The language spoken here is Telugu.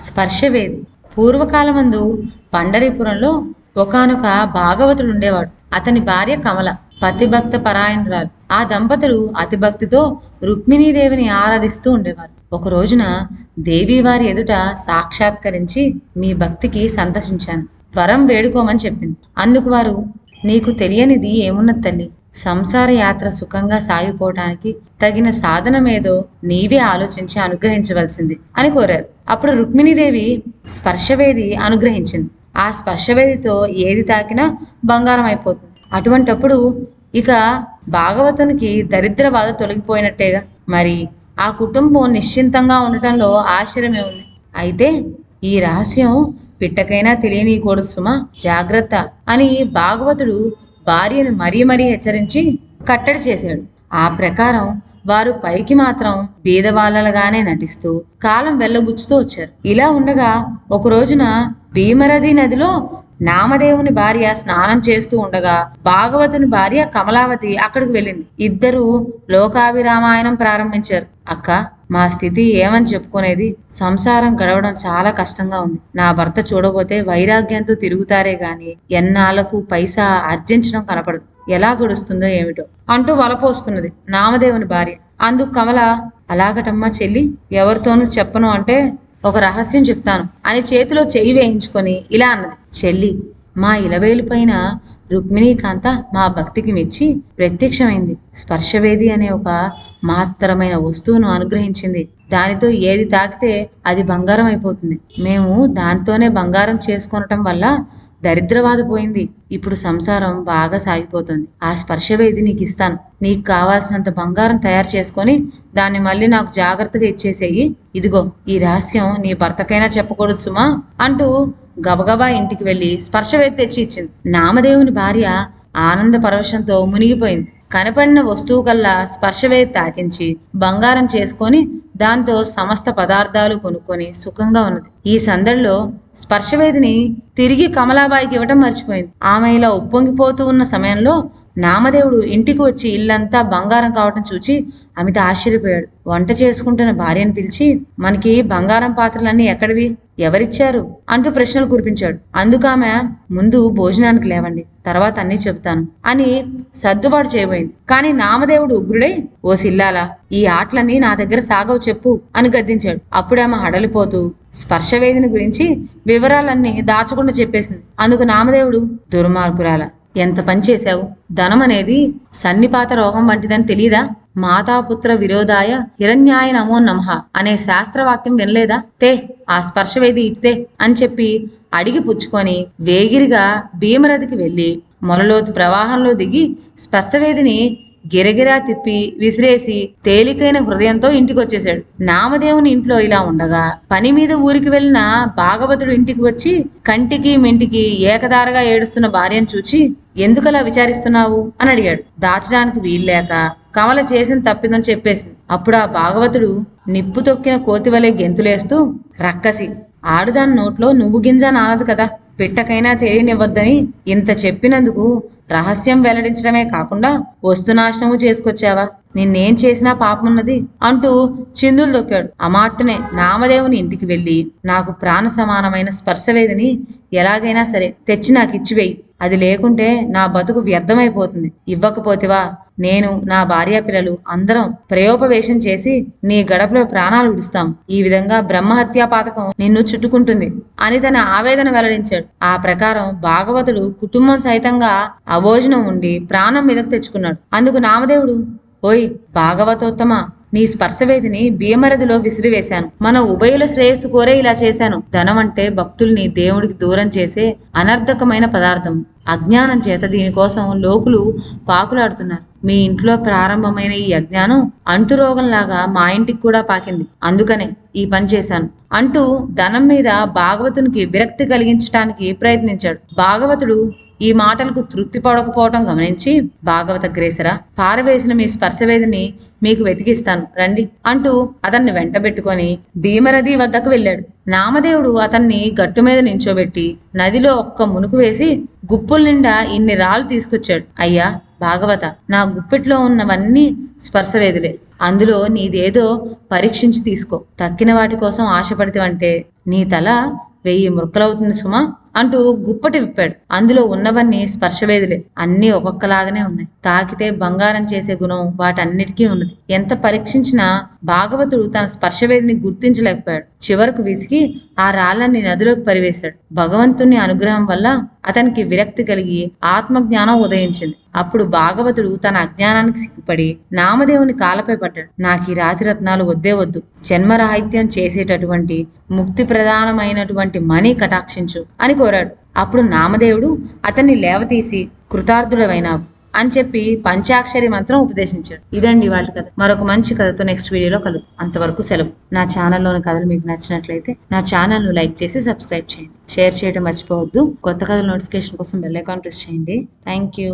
స్పర్శవేది. పూర్వకాలమందు పండరీపురంలో ఒకానొక భాగవతుడు ఉండేవాడు. అతని భార్య కమల పతిభక్త పరాయణురాలు. ఆ దంపతులు అతిభక్తితో రుక్మిణీదేవిని ఆరాధిస్తూ ఉండేవారు. ఒక రోజున దేవి వారి ఎదుట సాక్షాత్కరించి, మీ భక్తికి సంతసించాను, వరం వేడుకోమని చెప్పింది. అందుకు వారు, నీకు తెలియనిది ఏమున్నది తల్లి, సంసార యాత్ర సుఖంగా సాగిపోవటానికి తగిన సాధనమేదో నీవే ఆలోచించి అనుగ్రహించవలసింది అని కోరారు. అప్పుడు రుక్మిణీదేవి స్పర్శవేది అనుగ్రహించింది. ఆ స్పర్శవేదితో ఏది తాకినా బంగారం అయిపోతుంది. అటువంటప్పుడు ఇక భాగవతునికి దరిద్ర బాధ తొలగిపోయినట్టేగా. మరి ఆ కుటుంబం నిశ్చింతంగా ఉండటంలో ఆశ్చర్యమే ఉంది. అయితే ఈ రహస్యం పిట్టకైనా తెలియనీయకూడదు సుమా, జాగ్రత్త అని భాగవతుడు భార్యను మరీ మరీ హెచ్చరించి కట్టడి చేశాడు. ఆ ప్రకారం వారు పైకి మాత్రం బీదవాళ్ళగానే నటిస్తూ కాలం వెళ్ళబుచ్చుతూ వచ్చారు. ఇలా ఉండగా ఒక రోజున భీమరథి నదిలో నామదేవుని భార్య స్నానం చేస్తూ ఉండగా భాగవతుని భార్య కమలావతి అక్కడికి వెళ్ళింది. ఇద్దరు లోకాభిరామాయణం ప్రారంభించారు. అక్క, మా స్థితి ఏమని చెప్పుకునేది, సంసారం గడవడం చాలా కష్టంగా ఉంది. నా భర్త చూడబోతే వైరాగ్యంతో తిరుగుతారే గాని ఎన్నాళ్లకు పైసా ఆర్జించడం కనపడదు. ఎలా గడుస్తుందో ఏమిటో అంటూ వలపోస్తున్నది నామదేవుని భార్య. అందుకు కమల, అలాగటమ్మా చెల్లి, ఎవరితోనూ చెప్పను అంటే ఒక రహస్యం చెప్తాను అని చేతిలో చెయ్యి వేయించుకొని ఇలా అన్నది. చెల్లి, మా ఇలవేలు పైన రుక్మిణీకాంత మా భక్తికి మెచ్చి ప్రత్యక్షమైంది. స్పర్శవేది అనే ఒక మాత్రమైన వస్తువును అనుగ్రహించింది. దానితో ఏది తాకితే అది బంగారం అయిపోతుంది. మేము దాంతోనే బంగారం చేసుకొనటం వల్ల దరిద్రబాధ పోయింది. ఇప్పుడు సంసారం బాగా సాగిపోతుంది. ఆ స్పర్శవేది నీకు ఇస్తాను. నీకు కావాల్సినంత బంగారం తయారు చేసుకొని దాన్ని మళ్ళీ నాకు జాగ్రత్తగా ఇచ్చేసేయి. ఇదిగో ఈ రహస్యం నీ భర్తకైనా చెప్పకూడదు సుమా అంటూ గబగబా ఇంటికి వెళ్ళి స్పర్శవేది తెచ్చి ఇచ్చింది. నామదేవుని భార్య ఆనంద పరవశంతో మునిగిపోయింది. కనపడిన వస్తువు కల్లా స్పర్శవేది తాకించి బంగారం చేసుకొని దాంతో సమస్త పదార్థాలు కొనుక్కొని సుఖంగా ఉన్నది. ఈ సందడిలో స్పర్శవేదిని తిరిగి కమలాబాయికి ఇవ్వటం మర్చిపోయింది. ఆమె ఇలా ఉప్పొంగిపోతూ ఉన్న సమయంలో నామదేవుడు ఇంటికి వచ్చి ఇల్లంతా బంగారం కావటం చూచి అమిత ఆశ్చర్యపోయాడు. వంట చేసుకుంటున్న భార్యను పిలిచి, మనకి బంగారం పాత్రలన్నీ ఎక్కడివి, ఎవరిచ్చారు అంటూ ప్రశ్నలు కురిపించాడు. అందుకామె, ముందు భోజనానికి లేవండి, తర్వాత అన్నీ చెబుతాను అని సర్దుబాటు చేయబోయింది. కానీ నామదేవుడు ఉగ్రుడై, ఓ సిల్లాలా, ఈ ఆటలన్నీ నా దగ్గర సాగవు చెప్పు అని గద్దించాడు. అప్పుడు ఆమె హడలిపోతూ స్పర్శవేదిని గురించి వివరాలన్నీ దాచకుండా చెప్పేసింది. అందుకు నామదేవుడు, దుర్మార్గురాల, ఎంత పని చేశావు, ధనం అనేది సన్నిపాత రోగం వంటిదని తెలీదా, మాతాపుత్ర విరోధాయ హిరణ్యాయ నమో నమః అనే శాస్త్రవాక్యం వినలేదా, తే ఆ స్పర్శవేది ఇటుతే అని చెప్పి అడిగి పుచ్చుకొని వేగిరిగా భీమరథికి వెళ్ళి మొలలోతు ప్రవాహంలో దిగి స్పర్శవేదిని గిరగిరా తిప్పి విసిరేసి తేలికైన హృదయంతో ఇంటికి వచ్చేశాడు. నామదేవుని ఇంట్లో ఇలా ఉండగా పని మీద ఊరికి వెళ్ళిన భాగవతుడు ఇంటికి వచ్చి కంటికి మెంటికి ఏకదారగా ఏడుస్తున్న భార్యను చూచి, ఎందుకలా విచారిస్తున్నావు అని అడిగాడు. దాచడానికి వీల్లేక కమల చేసిన తప్పిదని చెప్పేసింది. అప్పుడు ఆ భాగవతుడు నిప్పు తొక్కిన కోతివలే గెంతులేస్తూ, రక్కసి, ఆడుదాని నోట్లో నువ్వు గింజ నానదు కదా, పిట్టకైనా తెలియనివ్వద్దని ఇంత చెప్పినందుకు రహస్యం వెల్లడించడమే కాకుండా వస్తునాశనము చేసుకొచ్చావా, నిన్నేం చేసినా పాపమున్నది అంటూ చిందులు తొక్కాడు. అమాట్టునే నామదేవుని ఇంటికి వెళ్ళి, నాకు ప్రాణ సమానమైన స్పర్శవేదిని ఎలాగైనా సరే తెచ్చి నాకు ఇచ్చివేయి, అది లేకుంటే నా బతుకు వ్యర్థమైపోతుంది, ఇవ్వకపోతేవా నేను నా భార్యా పిల్లలు అందరం ప్రయోపవేశం చేసి నీ గడపలో ప్రాణాలు విడుస్తాం. ఈ విధంగా బ్రహ్మహత్యా పాతకం నిన్ను చుట్టుకుంటుంది అని తన ఆవేదన వెల్లడించాడు. ఆ ప్రకారం భాగవతుడు కుటుంబం సైతంగా అభోజనం ఉండి ప్రాణం మీదకు తెచ్చుకున్నాడు. అందుకు నామదేవుడు, ఓయ్ భాగవతోత్తమ, నీ స్పర్శవేదిని భీమరథిలో విసిరివేశాను. మన ఉభయుల శ్రేయస్సు కోరే ఇలా చేశాను. ధనం అంటే భక్తుల్ని దేవుడికి దూరం చేసే అనర్థకమైన పదార్థం. అజ్ఞానం చేత దీనికోసం లోకులు పాకులాడుతున్నారు. మీ ఇంట్లో ప్రారంభమైన ఈ అజ్ఞానం అంటురోగంలాగా మా ఇంటికి కూడా పాకింది. అందుకనే ఈ పని చేశాను అంటూ ధనం మీద భాగవతునికి విరక్తి కలిగించటానికి ప్రయత్నించాడు. భాగవతుడు ఈ మాటలకు తృప్తి పడకపోవటం గమనించి, భాగవత గ్రేసరా, పారవేసిన మీ స్పర్శవేదిని మీకు వెతికిస్తాను రండి అంటూ అతన్ని వెంటబెట్టుకొని భీమరథి వద్దకు వెళ్ళాడు. నామదేవుడు అతన్ని గట్టు మీద నించోబెట్టి నదిలో ఒక్క మునుకు వేసి గుప్పుల నిండా ఇన్ని రాళ్ళు తీసుకొచ్చాడు. అయ్యా భాగవత, నా గుప్పిట్లో ఉన్నవన్నీ స్పర్శవేదులే. అందులో నీదేదో పరీక్షించి తీసుకో. తక్కిన వాటి కోసం ఆశపడితే నీ తల 1000 ముక్కలవుతుంది సుమా అంటూ గుప్పటి విప్పాడు. అందులో ఉన్నవన్నీ స్పర్శవేదులే. అన్నీ ఒక్కొక్కలాగానే ఉన్నాయి. తాకితే బంగారం చేసే గుణం వాటన్నిటికీ ఉన్నది. ఎంత పరీక్షించినా భాగవతుడు తన స్పర్శవేదిని గుర్తించలేకపోయాడు. చివరకు విసిగి ఆ రాళ్ళని నదిలోకి పరివేశాడు. భగవంతుని అనుగ్రహం వల్ల అతనికి విరక్తి కలిగి ఆత్మజ్ఞానం ఉదయించింది. అప్పుడు భాగవతుడు తన అజ్ఞానానికి సిగ్గుపడి నామదేవుని కాలపై పడ్డాడు. నాకు ఈ రాతి రత్నాలు వద్దే వద్దు. జన్మరాహిత్యం చేసేటటువంటి ముక్తి ప్రధానమైనటువంటి మణి కటాక్షించు అని కోరాడు. అప్పుడు నామదేవుడు అతన్ని లేవతీసి కృతార్థుడవైనావు అని చెప్పి పంచాక్షరి మంత్రం ఉపదేశించాడు. ఇదండి వాళ్ళ కథ. మరొక మంచి కథతో నెక్స్ట్ వీడియోలో కలుద్దాం. అంతవరకు సెలవు. నా ఛానల్లోని కథలు మీకు నచ్చినట్లయితే నా ఛానల్ను లైక్ చేసి సబ్స్క్రైబ్ చేయండి. షేర్ చేయడం మర్చిపోవద్దు. కొత్త కథల నోటిఫికేషన్ కోసం బెల్ ఐకాన్ ప్రెస్ చేయండి. Thank you.